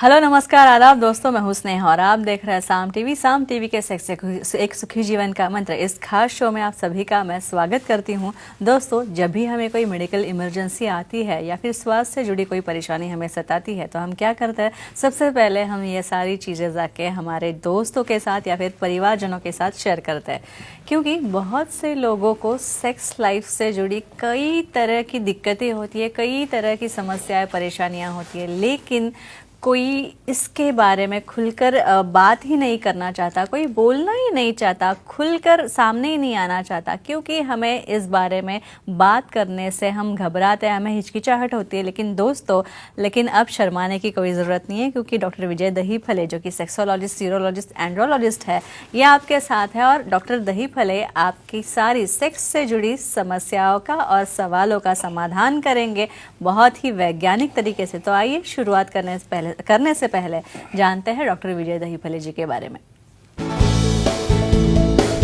Hello नमस्कार आदाब दोस्तों, मैं हूं स्नेहा और आप देख रहे हैं साम टीवी के एक सुखी जीवन का मंत्र। इस खास शो में आप सभी का मैं स्वागत करती हूं। दोस्तों, जब भी हमें कोई मेडिकल इमरजेंसी आती है या फिर स्वास्थ्य से जुड़ी कोई परेशानी हमें सताती है तो हम क्या करते हैं, सबसे पहले हम ये सारी चीज़ें जाके हमारे दोस्तों के साथ या फिर परिवारजनों के साथ शेयर करते हैं, क्योंकि बहुत से लोगों को सेक्स लाइफ से जुड़ी कई तरह की दिक्कतें होती है, कई तरह की समस्याएं परेशानियां होती है, लेकिन कोई इसके बारे में खुलकर बात ही नहीं करना चाहता, कोई बोलना ही नहीं चाहता, खुलकर सामने ही नहीं आना चाहता, क्योंकि हमें इस बारे में बात करने से हम घबराते हैं, हमें हिचकिचाहट होती है। लेकिन अब शर्माने की कोई ज़रूरत नहीं है, क्योंकि डॉक्टर विजय दहीफले जो कि सेक्सोलॉजिस्ट, यूरोलॉजिस्ट, एंड्रोलॉजिस्ट है, ये आपके साथ है। और डॉक्टर दहीफले आपकी सारी सेक्स से जुड़ी समस्याओं का और सवालों का समाधान करेंगे बहुत ही वैज्ञानिक तरीके से। तो आइए शुरुआत करने से पहले जानते हैं डॉक्टर विजय दहीफले जी के बारे में।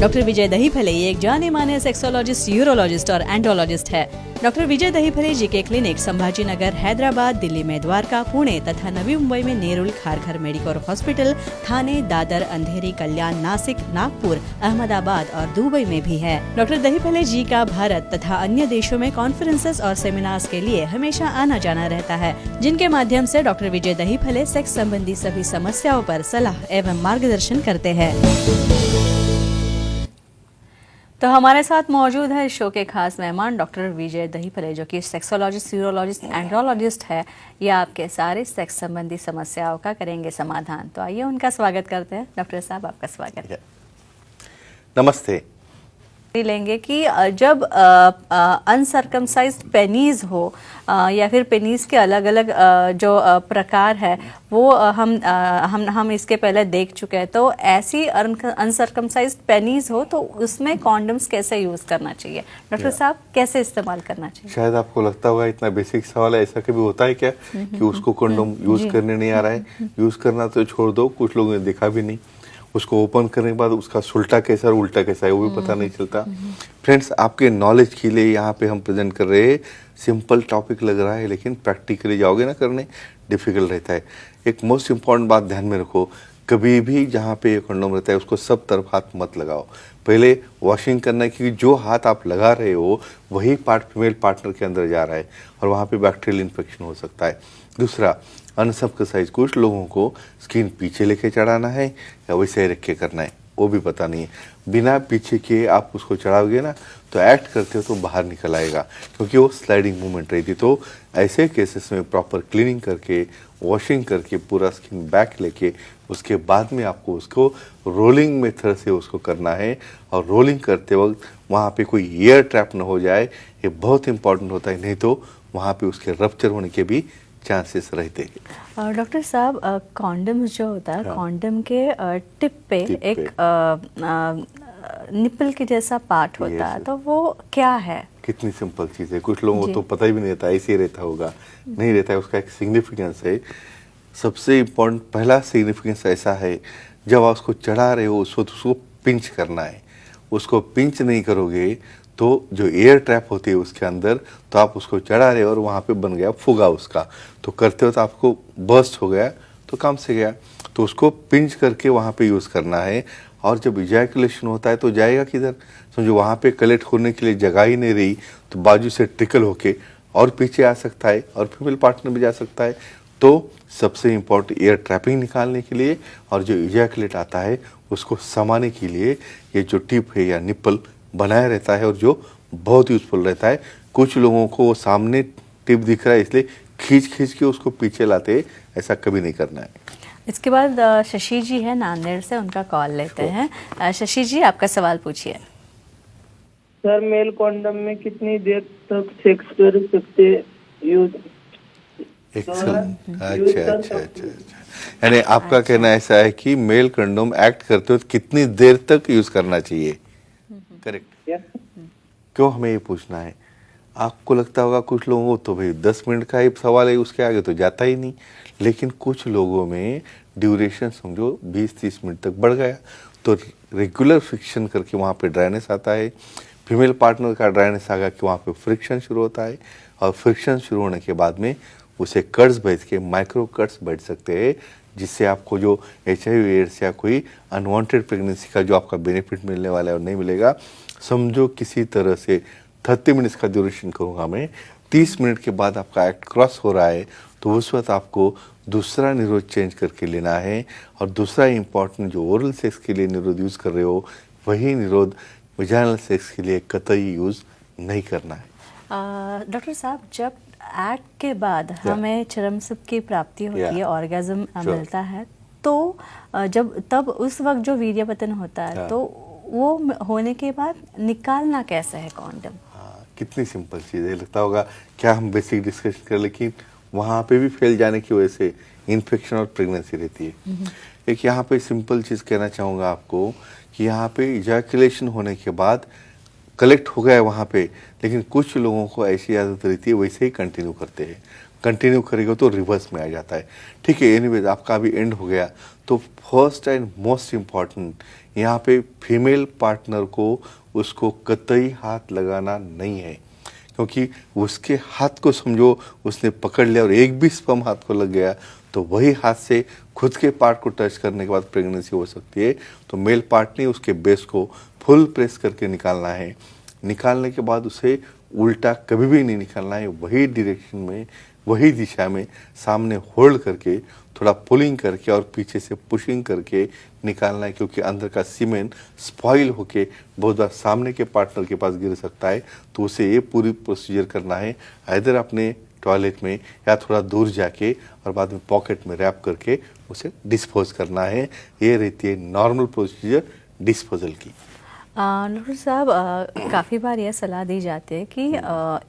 डॉक्टर विजय दहीफले ये एक जाने माने सेक्सोलॉजिस्ट, यूरोलॉजिस्ट और एंड्रोलॉजिस्ट है। डॉक्टर विजय दहीफले जी के क्लिनिक संभाजी नगर, हैदराबाद, दिल्ली में द्वारका, पुणे तथा नवी मुंबई में नेरुल, खारघर मेडिकोर हॉस्पिटल, थाने, दादर, अंधेरी, कल्याण, नासिक, नागपुर, अहमदाबाद और दुबई में भी है। डॉक्टर दहीफले जी का भारत तथा अन्य देशों में कॉन्फ्रेंसेस और सेमिनार्स के लिए हमेशा आना जाना रहता है, जिनके माध्यम से डॉक्टर विजय दहीफले सेक्स संबंधी सभी समस्याओं पर सलाह एवं मार्गदर्शन करते हैं। तो हमारे साथ मौजूद है इस शो के खास मेहमान डॉक्टर विजय दहीफले, जो कि सेक्सोलॉजिस्ट, यूरोलॉजिस्ट, एंड्रोलॉजिस्ट है। ये आपके सारे सेक्स संबंधी समस्याओं का करेंगे समाधान। तो आइए उनका स्वागत करते हैं। डॉक्टर साहब, आपका स्वागत है। नमस्ते। लेंगे कि जब अनसर्कमसाइज्ड पेनीज हो या फिर पेनीज के अलग अलग जो प्रकार है वो हम इसके पहले देख चुके हैं, तो ऐसी अनसर्कमसाइज्ड पेनीज हो तो उसमें कॉन्डम्स कैसे यूज करना चाहिए? डॉक्टर साहब, कैसे इस्तेमाल करना चाहिए? शायद आपको लगता होगा इतना बेसिक सवाल है, ऐसा कभी होता है क्या कि उसको कॉन्डम यूज करने नहीं आ रहा है? यूज करना तो छोड़ दो, कुछ लोगों ने देखा भी नहीं, उसको ओपन करने के बाद उसका सुलटा कैसा और उल्टा कैसा है वो भी पता नहीं चलता। फ्रेंड्स, आपके नॉलेज के लिए यहाँ पे हम प्रेजेंट कर रहे हैं। सिंपल टॉपिक लग रहा है, लेकिन प्रैक्टिकली जाओगे ना करने, डिफिकल्ट रहता है। एक मोस्ट इम्पॉर्टेंट बात ध्यान में रखो, कभी भी जहाँ पे ये कंडोम रहता है उसको सब तरफ हाथ मत लगाओ। पहले वॉशिंग करना है, क्योंकि जो हाथ आप लगा रहे हो वही पार्ट फीमेल पार्टनर के अंदर जा रहा है और वहाँ पे बैक्टीरियल इन्फेक्शन हो सकता है। दूसरा, अनसर्कमसाइज्ड कुछ लोगों को स्किन पीछे लेके चढ़ाना है या वैसे ही रख के करना है, वो भी पता नहीं है। बिना पीछे के आप उसको चढ़ाओगे ना तो एक्ट करते हो तो बाहर निकल आएगा, क्योंकि वो स्लाइडिंग मूवमेंट रहती। तो ऐसे केसेस में प्रॉपर क्लीनिंग करके, वॉशिंग करके, पूरा स्किन बैक लेके उसके बाद में आपको उसको रोलिंग मेथड से उसको करना है। और रोलिंग करते वक्त वहाँ पे कोई एयर ट्रैप ना हो जाए, ये बहुत इंपॉर्टेंट होता है, नहीं तो वहाँ पे उसके रप्चर होने के भी चांसेस रहते हैं। डॉक्टर साहब, कॉन्डम जो होता है, कॉन्डम के टिप पे एक निपल के जैसा पार्ट होता है, तो वो क्या है? कितनी सिंपल चीज़ है, कुछ लोगों को तो पता ही भी नहीं रहता, ऐसे ही रहता होगा, नहीं रहता है। उसका एक सिग्निफिकेंस है। सबसे इम्पोर्टेंट पहला सिग्निफिकेंस ऐसा है, जब आप उसको चढ़ा रहे हो उस वक्त उसको पिंच करना है। उसको पिंच नहीं करोगे तो जो एयर ट्रैप होती है उसके अंदर, तो आप उसको चढ़ा रहे हो और वहाँ पे बन गया फुगा उसका, तो करते हो तो आपको बर्स्ट हो गया तो काम से गया। तो उसको पिंच करके वहाँ पे यूज़ करना है। और जब इजैकुलेशन होता है तो जाएगा किधर? समझो वहाँ पे कलेक्ट होने के लिए जगह ही नहीं रही, तो बाजू से ट्रिकल होके और पीछे आ सकता है और फीमेल पार्टनर भी जा सकता है। तो सबसे इम्पोर्टेंट एयर ट्रैपिंग निकालने के लिए और जो इजैकुलेट आता है उसको समाने के लिए ये जो टिप है या निप्पल बनाया रहता है, और जो बहुत यूजफुल रहता है। कुछ लोगों को वो सामने टिप दिख रहा है इसलिए खींच के उसको पीछे लाते, ऐसा कभी नहीं करना है। इसके बाद शशि जी है नांदेड़ से, उनका कॉल लेते हैं। शशि जी, आपका सवाल पूछिए। सर, मेल कॉन्डम में कितनी देर तक सेक्स कर सकते यूज? अच्छा। यानी आपका कहना ऐसा है कि मेल कंडोम एक्ट करते हो तो कितनी देर तक यूज करना चाहिए? करेक्ट। क्यों हमें ये पूछना है? आपको लगता होगा कुछ लोगों को तो भाई 10 मिनट का ही सवाल है, उसके आगे तो जाता ही नहीं। लेकिन कुछ लोगों में ड्यूरेशन समझो 20-30 मिनट तक बढ़ गया, तो रेगुलर फ्रिक्शन करके वहाँ पे ड्राइनेस आता है। फीमेल पार्टनर का ड्राइनेस आ गया कि वहाँ पे फ्रिक्शन शुरू होता है, और फ्रिक्शन शुरू होने के बाद में उसे कट्स बैठ के माइक्रो कट्स बैठ सकते हैं, जिससे आपको जो HIV एड्स या कोई अनवांटेड प्रेगनेंसी का जो आपका बेनिफिट मिलने वाला है और नहीं मिलेगा। समझो किसी तरह से 30 मिनट्स का ड्यूरेशन करूँगा मैं, 30 मिनट के बाद आपका एक्ट क्रॉस हो रहा है तो उस वक्त आपको दूसरा निरोध चेंज करके लेना है। और दूसरा इम्पॉर्टेंट, जो ओरल सेक्स के लिए निरोध यूज़ कर रहे हो वही निरोध वजाइनल सेक्स के लिए कतई यूज़ नहीं करना है। डॉक्टर साहब, जब एक्ट के बाद हमें चरम सुख की प्राप्ति होती है, ऑर्गेज्म मिलता है, तो जब तब उस वक्त जो वीर्यपतन होता है तो वो होने के बाद निकालना कैसे है कॉन्डम? कितनी सिंपल चीज़ है, लगता होगा क्या हम बेसिक डिस्कशन कर, लेकिन वहाँ पे भी फैल जाने की वजह से इन्फेक्शन और प्रेगनेंसी रहती है। एक यहाँ पे सिंपल चीज़ कहना चाहूँगा आपको कि यहाँ पे इजैकुलेशन होने के बाद कलेक्ट हो गया वहाँ पे, लेकिन कुछ लोगों को ऐसी आदत रहती है वैसे ही कंटिन्यू करते हैं। कंटिन्यू करेगा तो रिवर्स में आ जाता है। ठीक है, एनीवेज आपका अभी एंड हो गया। तो फर्स्ट एंड मोस्ट इम्पॉर्टेंट यहाँ पे फीमेल पार्टनर को उसको कतई हाथ लगाना नहीं है, क्योंकि उसके हाथ को समझो उसने पकड़ लिया और एक भी स्पर्म हाथ को लग गया तो वही हाथ से खुद के पार्ट को टच करने के बाद प्रेगनेंसी हो सकती है। तो मेल पार्ट ने उसके बेस को फुल प्रेस करके निकालना है। निकालने के बाद उसे उल्टा कभी भी नहीं निकालना है, वही डायरेक्शन में, वही दिशा में सामने होल्ड करके थोड़ा पुलिंग करके और पीछे से पुशिंग करके निकालना है, क्योंकि अंदर का सीमेंट स्पॉइल होके बहुत बार सामने के पार्टनर के पास गिर सकता है। तो उसे ये पूरी प्रोसीजर करना है, इधर अपने टॉयलेट में या थोड़ा दूर जाके और बाद में पॉकेट में रैप करके उसे डिस्पोज करना है। ये रहती है नॉर्मल प्रोसीजर डिस्पोजल की। डॉक्टर साहब, काफ़ी बार यह सलाह दी जाती है कि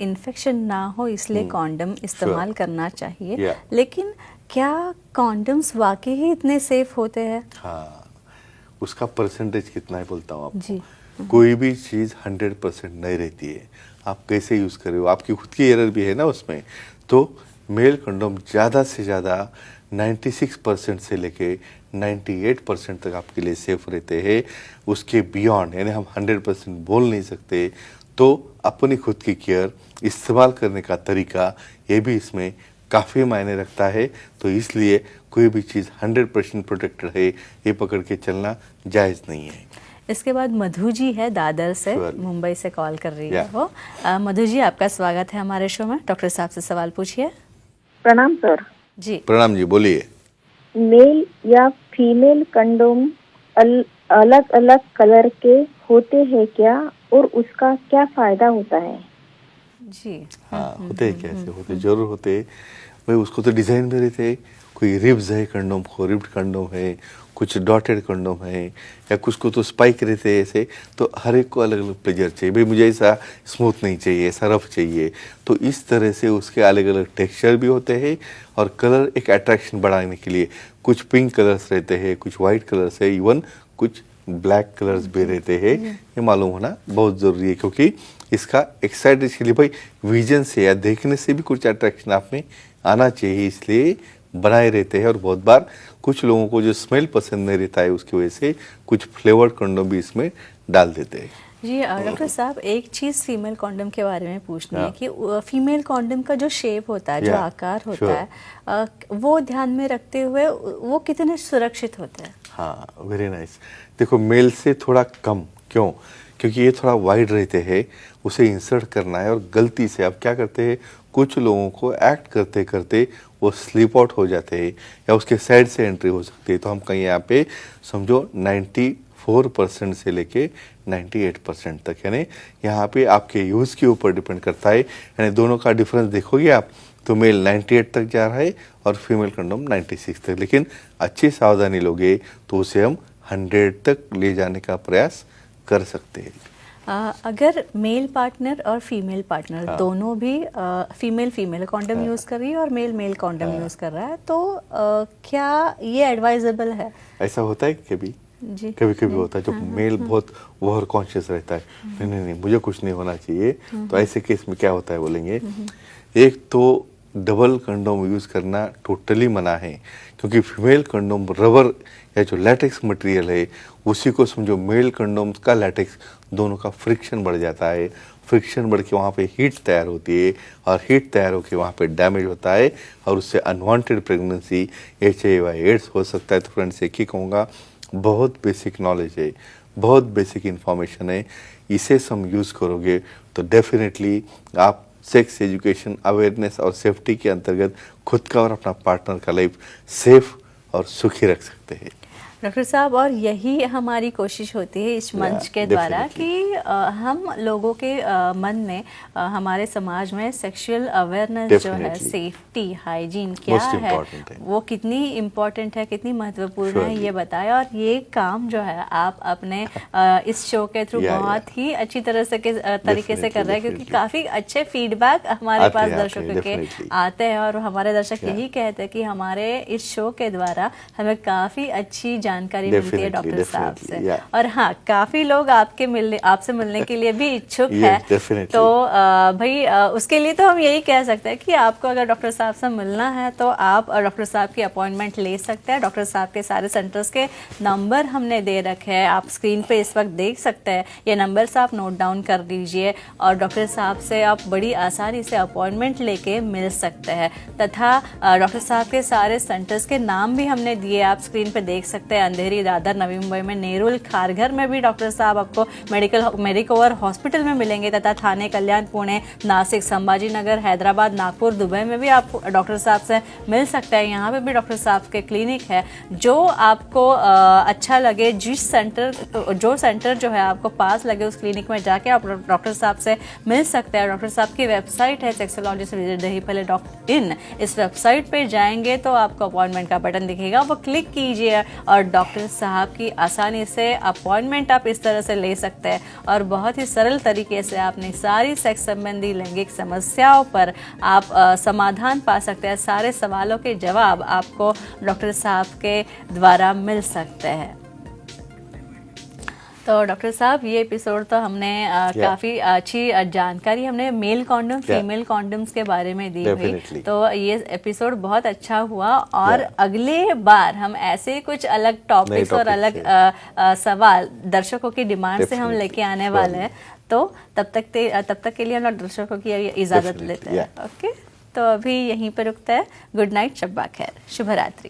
इन्फेक्शन ना हो इसलिए कॉन्डम इस्तेमाल करना चाहिए, लेकिन क्या कॉन्डम्स वाकई ही इतने सेफ होते हैं? हाँ, उसका परसेंटेज कितना है बोलता हूँ आपको। जी। कोई कोई भी चीज़ 100% नहीं रहती है, आप कैसे यूज़ कर रहे हो, आपकी खुद की एरर भी है ना उसमें। तो मेल कंडोम ज़्यादा से ज़्यादा 96% से लेके 98% तक आपके लिए सेफ रहते हैं। उसके बियॉन्ड यानी हम 100% बोल नहीं सकते। तो अपनी खुद की केयर, इस्तेमाल करने का तरीका, ये भी इसमें काफ़ी मायने रखता है। तो इसलिए कोई भी चीज़ 100% प्रोटेक्टेड है ये पकड़ के चलना जायज़ नहीं है। इसके बाद मधु जी है दादर से, मुंबई से कॉल कर रही है वो। मधु जी, आपका स्वागत है हमारे शो में। डॉक्टर साहब से सवाल पूछिए। प्रणाम सर। जी प्रणाम जी, बोलिए। मेल या फीमेल कंडोम अलग अलग कलर के होते हैं क्या, और उसका क्या फायदा होता है? जी। हाँ, होते हैं, कैसे होते, जरूर होते हैं भाई। उसको तो डिज़ाइन में रहते, कोई रिब्स है कंडोम को, रिब्ड कंडोम है, कुछ डॉटेड कंडोम है, या कुछ को तो स्पाइक रहते हैं ऐसे। तो हर एक को अलग अलग प्लेजर चाहिए भाई, मुझे ऐसा स्मूथ नहीं चाहिए, ऐसा रफ चाहिए। तो इस तरह से उसके अलग अलग टेक्सचर भी होते हैं और कलर एक अट्रैक्शन बढ़ाने के लिए कुछ पिंक कलर्स रहते हैं, कुछ वाइट कलर्स है, इवन कुछ ब्लैक कलर्स भी रहते हैं। ये मालूम होना बहुत ज़रूरी है, क्योंकि इसका एक्साइटेड के लिए भाई विजन से या देखने से भी कुछ अट्रैक्शन आप में आना चाहिए, इसलिए बनाए रहते हैं। और बहुत बार कुछ लोगों को जो स्मेल पसंद नहीं रहता है उसकी वजह से कुछ फ्लेवर्ड कंडोम भी इसमें डाल देते हैं। जी डॉक्टर साहब, एक चीज़ फीमेल कॉन्डम के बारे में पूछनी है कि फीमेल कॉन्डम का जो शेप होता है, जो आकार होता है, वो ध्यान में रखते हुए वो कितने सुरक्षित होते हैं? हाँ, वेरी नाइस। देखो, मेल से थोड़ा कम, क्यों? क्योंकि ये थोड़ा वाइड रहते हैं, उसे इंसर्ट करना है। और गलती से अब क्या करते हैं, कुछ लोगों को एक्ट करते करते वो स्लिप आउट हो जाते हैं या उसके साइड से एंट्री हो सकती है। तो हम कहीं यहाँ पे समझो 94% से लेके 98% तक, यानी यहाँ पे आपके यूज़ के ऊपर डिपेंड करता है। यानी दोनों का डिफरेंस देखोगे आप तो मेल 98 तक जा रहा है और फीमेल कंडोम 96 तक। लेकिन अच्छी सावधानी लोगे तो उसे हम 100 तक ले जाने का प्रयास कर सकते हैं। अगर मेल पार्टनर और फीमेल पार्टनर दोनों भी फीमेल कॉन्डम यूज़ कर रही है और मेल कॉन्डम यूज़ कर रहा है, तो क्या ये एडवाइजेबल है? ऐसा होता है कभी? जी, कभी कभी होता है जब मेल बहुत ओवर कॉन्शियस रहता है, नहीं मुझे कुछ नहीं होना चाहिए। तो ऐसे केस में क्या होता है बोलेंगे, एक तो डबल कंडोम यूज़ करना टोटली मना है, क्योंकि फीमेल कंडोम रबर या जो लैटेक्स मटेरियल है उसी को समझो, मेल कंडोम का लैटेक्स दोनों का फ्रिक्शन बढ़ जाता है। फ्रिक्शन बढ़ के वहाँ पे हीट तैयार होती है और हीट तैयार होकर वहाँ पे डैमेज होता है और उससे अनवांटेड प्रेगनेंसी HIV एड्स हो सकता है। तो फ्रेंड्स एक ही कहूँगा, बहुत बेसिक नॉलेज है, बहुत बेसिक इन्फॉर्मेशन है, इसे हम यूज़ करोगे तो डेफिनेटली आप सेक्स एजुकेशन अवेयरनेस और सेफ्टी के अंतर्गत खुद का और अपना पार्टनर का लाइफ सेफ और सुखी रख सकते हैं। डॉक्टर साहब, और यही हमारी कोशिश होती है इस मंच के द्वारा कि हम लोगों के मन में हमारे समाज में सेक्सुअल अवेयरनेस जो है, सेफ्टी, हाइजीन क्या है, वो कितनी इम्पोर्टेंट है, कितनी महत्वपूर्ण है, ये बताएं। और ये काम जो है आप अपने इस शो के थ्रू बहुत ही अच्छी तरह से तरीके से कर रहे हैं, क्योंकि काफ़ी अच्छे फीडबैक हमारे पास दर्शकों के आते हैं और हमारे दर्शक यही कहते हैं कि हमारे इस शो के द्वारा हमें काफ़ी अच्छी जानकारी मिलती है डॉक्टर साहब से। और हाँ, काफी लोग आपसे मिलने के लिए भी इच्छुक है। तो भाई उसके लिए तो हम यही कह सकते हैं कि आपको अगर डॉक्टर साहब से मिलना है तो आप डॉक्टर साहब की अपॉइंटमेंट ले सकते हैं। डॉक्टर साहब के सारे सेंटर्स के नंबर हमने दे रखे हैं, आप स्क्रीन पे इस वक्त देख सकते हैं। ये नंबर से आप नोट डाउन कर दीजिए और डॉक्टर साहब से आप बड़ी आसानी से अपॉइंटमेंट लेके मिल सकते हैं। तथा डॉक्टर साहब के सारे सेंटर्स के नाम भी हमने दिए, आप स्क्रीन पे देख सकते हैं। अंधेरी, दादर, नवी मुंबई में नेरुल, खारघर में भी डॉक्टर साहब आपको मेडिकवर हॉस्पिटल में मिलेंगे, तथा थाने, कल्याण, पुणे, नासिक, संभाजी नगर, हैदराबाद, नागपुर, दुबई में भी आप डॉक्टर साहब से मिल सकते हैं। यहाँ पे भी डॉक्टर साहब के क्लिनिक है। जो आपको अच्छा लगे, जो सेंटर जो है आपको पास लगे, उस क्लिनिक में जाके आप डॉक्टर साहब से मिल सकते हैं। डॉक्टर साहब की वेबसाइट है sexologist.in। इस वेबसाइट पे जाएंगे तो आपको अपॉइंटमेंट का बटन दिखेगा, वो क्लिक कीजिए और डॉक्टर साहब की आसानी से अपॉइंटमेंट आप इस तरह से ले सकते हैं और बहुत ही सरल तरीके से आपने सारी सेक्स संबंधी लैंगिक समस्याओं पर आप समाधान पा सकते हैं। सारे सवालों के जवाब आपको डॉक्टर साहब के द्वारा मिल सकते हैं। तो डॉक्टर साहब, ये एपिसोड तो हमने काफ़ी अच्छी जानकारी हमने मेल कॉन्डम, फीमेल कॉन्डम्स के बारे में दी हुई, तो ये एपिसोड बहुत अच्छा हुआ। और अगले बार हम ऐसे कुछ अलग टॉपिक्स और अलग सवाल दर्शकों की डिमांड से हम लेके आने वाले हैं। तो तब तक के लिए हम दर्शकों की इजाज़त लेते हैं। ओके, तो अभी यहीं पर रुकते हैं। गुड नाइट, शब्बा खैर, शुभ रात्रि।